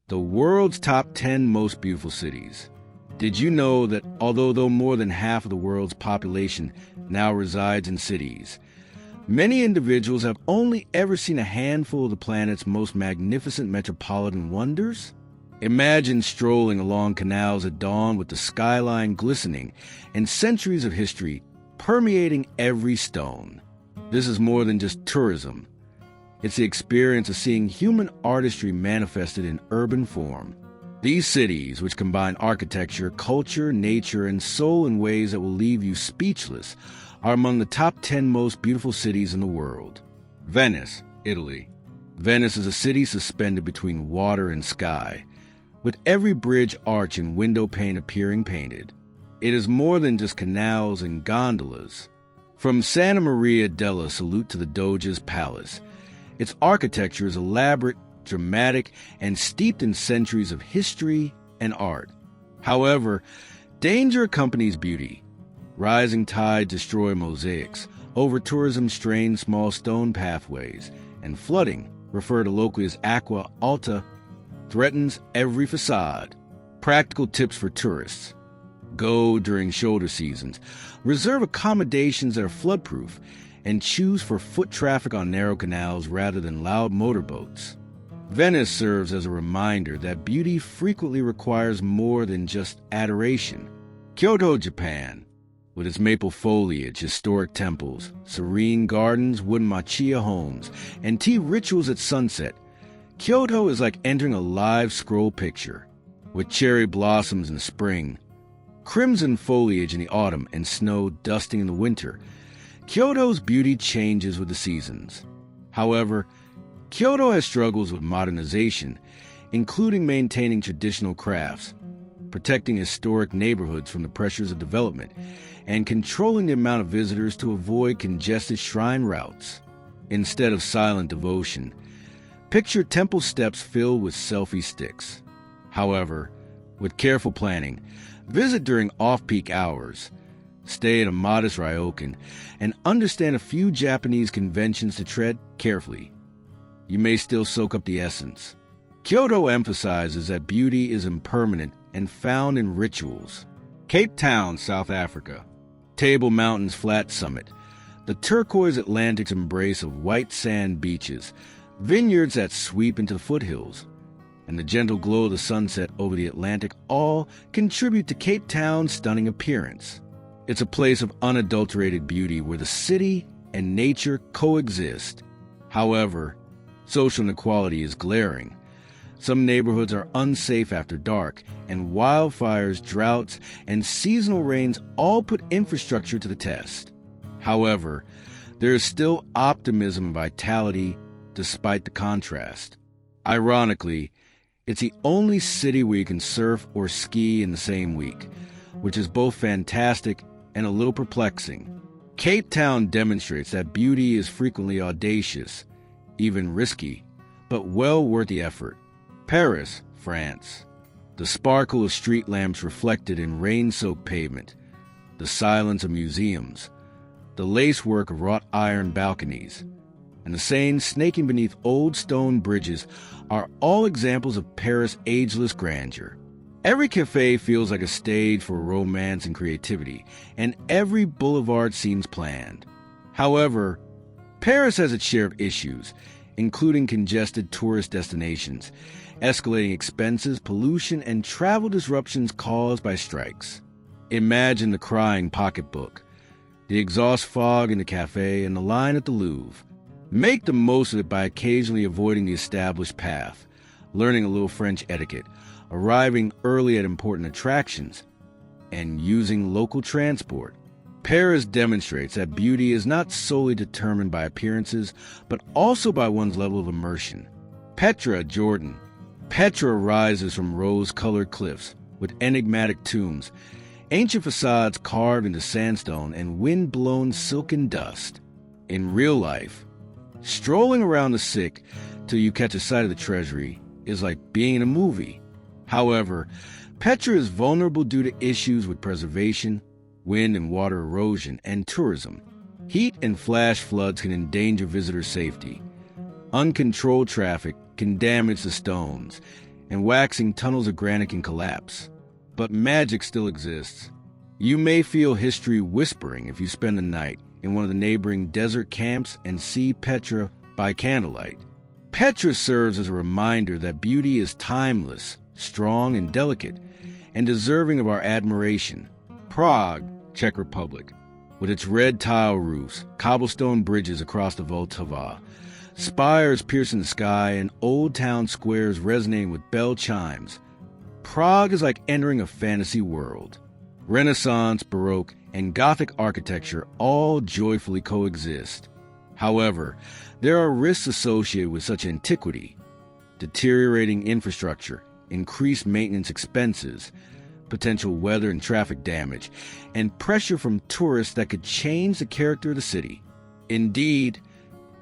the world's top 10 most beautiful cities. Did you know that although more than half of the world's population now resides in cities, many individuals have only ever seen a handful of the planet's most magnificent metropolitan wonders? Imagine strolling along canals at dawn with the skyline glistening and centuries of history permeating every stone. This is more than just tourism. It's the experience of seeing human artistry manifested in urban form. These cities, which combine architecture, culture, nature, and soul in ways that will leave you speechless, are among the top 10 most beautiful cities in the world. Venice, Italy. Venice is a city suspended between water and sky, with every bridge, arch, and window pane appearing painted. It is more than just canals and gondolas. From Santa Maria della Salute to the Doge's Palace, its architecture is elaborate, dramatic, and steeped in centuries of history and art. However, danger accompanies beauty. Rising tides destroy mosaics, over-tourism strains small stone pathways, and flooding, referred to locally as acqua alta, threatens every facade. Practical tips for tourists. Go during shoulder seasons. Reserve accommodations that are floodproof, and choose for foot traffic on narrow canals rather than loud motorboats. Venice serves as a reminder that beauty frequently requires more than just adoration. Kyoto, Japan, with its maple foliage, historic temples, serene gardens, wooden machiya homes, and tea rituals at sunset, Kyoto is like entering a live scroll picture, with cherry blossoms in the spring, crimson foliage in the autumn, and snow dusting in the winter. Kyoto's beauty changes with the seasons. However, Kyoto has struggles with modernization, including maintaining traditional crafts, protecting historic neighborhoods from the pressures of development, and controlling the amount of visitors to avoid congested shrine routes. Instead of silent devotion, picture temple steps filled with selfie sticks. However, with careful planning, visit during off-peak hours, stay in a modest ryokan, and understand a few Japanese conventions to tread carefully. You may still soak up the essence. Kyoto emphasizes that beauty is impermanent and found in rituals. Cape Town, South Africa. Table Mountain's flat summit, the turquoise Atlantic's embrace of white sand beaches, vineyards that sweep into the foothills, and the gentle glow of the sunset over the Atlantic all contribute to Cape Town's stunning appearance. It's a place of unadulterated beauty where the city and nature coexist. However, social inequality is glaring. Some neighborhoods are unsafe after dark, and wildfires, droughts, and seasonal rains all put infrastructure to the test. However, there is still optimism and vitality despite the contrast. Ironically, it's the only city where you can surf or ski in the same week, which is both fantastic and a little perplexing. Cape Town demonstrates that beauty is frequently audacious, even risky, but well worth the effort. Paris, France. The sparkle of street lamps reflected in rain-soaked pavement, the silence of museums, the lacework of wrought iron balconies, and the Seine snaking beneath old stone bridges are all examples of Paris' ageless grandeur. Every cafe feels like a stage for romance and creativity, and every boulevard seems planned. However, Paris has its share of issues, including congested tourist destinations, escalating expenses, pollution, and travel disruptions caused by strikes. Imagine the crying pocketbook, the exhaust fog in the cafe, and the line at the Louvre. Make the most of it by occasionally avoiding the established path, learning a little French etiquette, arriving early at important attractions, and using local transport. Paris demonstrates that beauty is not solely determined by appearances, but also by one's level of immersion. Petra, Jordan. Petra rises from rose-colored cliffs with enigmatic tombs, ancient facades carved into sandstone, and wind-blown silken dust. In real life, strolling around the Sick till you catch a sight of the treasury is like being in a movie. However, Petra is vulnerable due to issues with preservation, wind and water erosion, and tourism. Heat and flash floods can endanger visitor safety. Uncontrolled traffic can damage the stones, and waxing tunnels of granite can collapse. But magic still exists. You may feel history whispering if you spend the night in one of the neighboring desert camps and see Petra by candlelight. Petra serves as a reminder that beauty is timeless, strong, and delicate, and deserving of our admiration. Prague, Czech Republic, with its red tile roofs, cobblestone bridges across the Vltava, spires piercing the sky, and old town squares resonating with bell chimes. Prague is like entering a fantasy world. Renaissance, Baroque, and Gothic architecture all joyfully coexist. However, there are risks associated with such antiquity: deteriorating infrastructure, increased maintenance expenses, potential weather and traffic damage, and pressure from tourists that could change the character of the city. Indeed,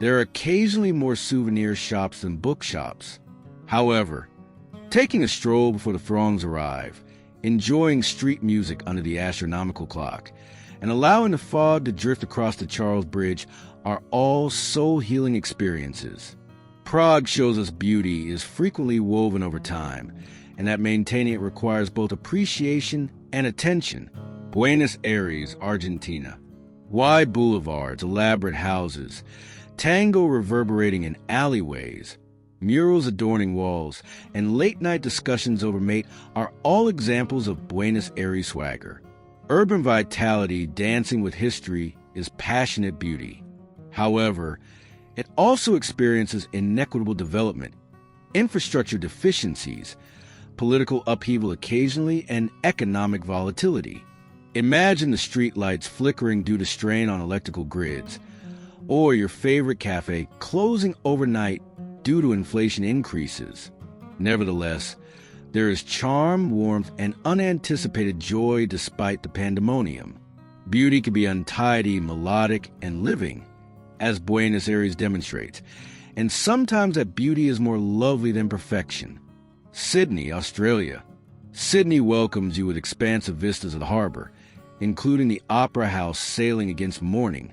there are occasionally more souvenir shops than bookshops. However, taking a stroll before the throngs arrive, enjoying street music under the astronomical clock, and allowing the fog to drift across the Charles Bridge are all soul-healing experiences. Prague shows us beauty is frequently woven over time, and that maintaining it requires both appreciation and attention. Buenos Aires, Argentina. Wide boulevards, elaborate houses, tango reverberating in alleyways, murals adorning walls, and late-night discussions over mate are all examples of Buenos Aires swagger. Urban vitality dancing with history is passionate beauty. However, it also experiences inequitable development, infrastructure deficiencies, political upheaval occasionally, and economic volatility. Imagine the streetlights flickering due to strain on electrical grids, or your favorite cafe closing overnight due to inflation increases. Nevertheless, there is charm, warmth, and unanticipated joy despite the pandemonium. Beauty can be untidy, melodic, and living, as Buenos Aires demonstrates, and sometimes that beauty is more lovely than perfection. Sydney, Australia. Sydney welcomes you with expansive vistas of the harbor, including the Opera House sailing against morning,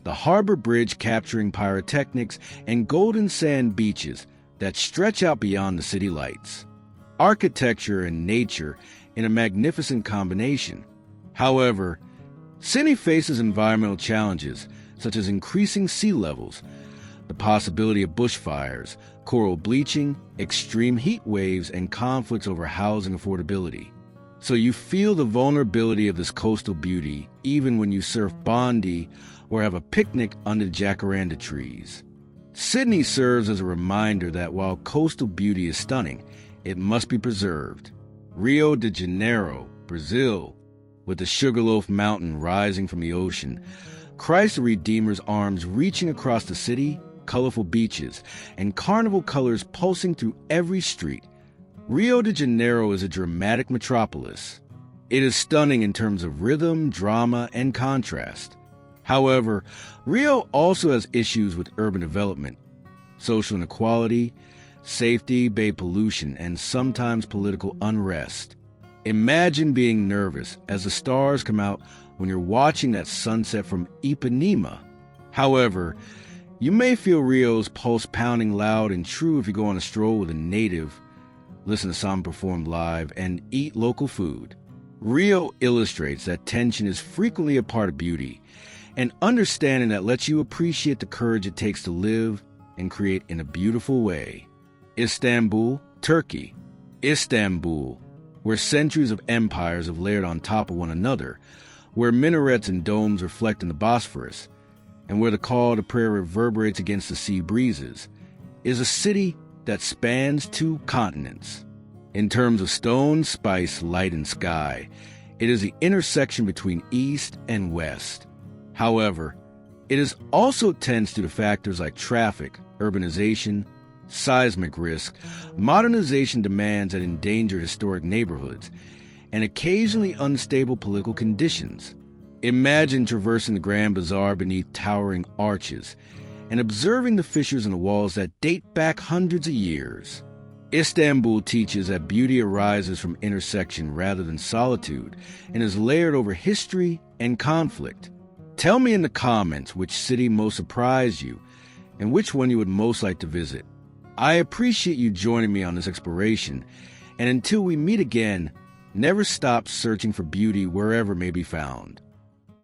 the harbor bridge capturing pyrotechnics, and golden sand beaches that stretch out beyond the city lights. Architecture and nature in a magnificent combination. However, Sydney faces environmental challenges such as increasing sea levels, the possibility of bushfires, coral bleaching, extreme heat waves, and conflicts over housing affordability. So you feel the vulnerability of this coastal beauty even when you surf Bondi or have a picnic under jacaranda trees. Sydney serves as a reminder that while coastal beauty is stunning, it must be preserved. Rio de Janeiro, Brazil, with the Sugarloaf Mountain rising from the ocean, Christ the Redeemer's arms reaching across the city, colorful beaches, and carnival colors pulsing through every street. Rio de Janeiro is a dramatic metropolis. It is stunning in terms of rhythm, drama, and contrast. However, Rio also has issues with urban development, social inequality, safety, bay pollution, and sometimes political unrest. Imagine being nervous as the stars come out when you're watching that sunset from Ipanema. However, you may feel Rio's pulse pounding loud and true if you go on a stroll with a native, listen to some performed live, and eat local food. Rio illustrates that tension is frequently a part of beauty, and understanding that lets you appreciate the courage it takes to live and create in a beautiful way. Istanbul, Turkey. Istanbul, where centuries of empires have layered on top of one another, where minarets and domes reflect in the Bosphorus, and where the call to prayer reverberates against the sea breezes, is a city that spans 2 continents. In terms of stone, spice, light, and sky, it is the intersection between East and West. However, it is also tense due to factors like traffic, urbanization, seismic risk, modernization demands that endanger historic neighborhoods, and occasionally unstable political conditions. Imagine traversing the Grand Bazaar beneath towering arches and observing the fissures in the walls that date back hundreds of years. Istanbul teaches that beauty arises from intersection rather than solitude and is layered over history and conflict. Tell me in the comments which city most surprised you and which one you would most like to visit. I appreciate you joining me on this exploration, and until we meet again, never stop searching for beauty wherever it may be found.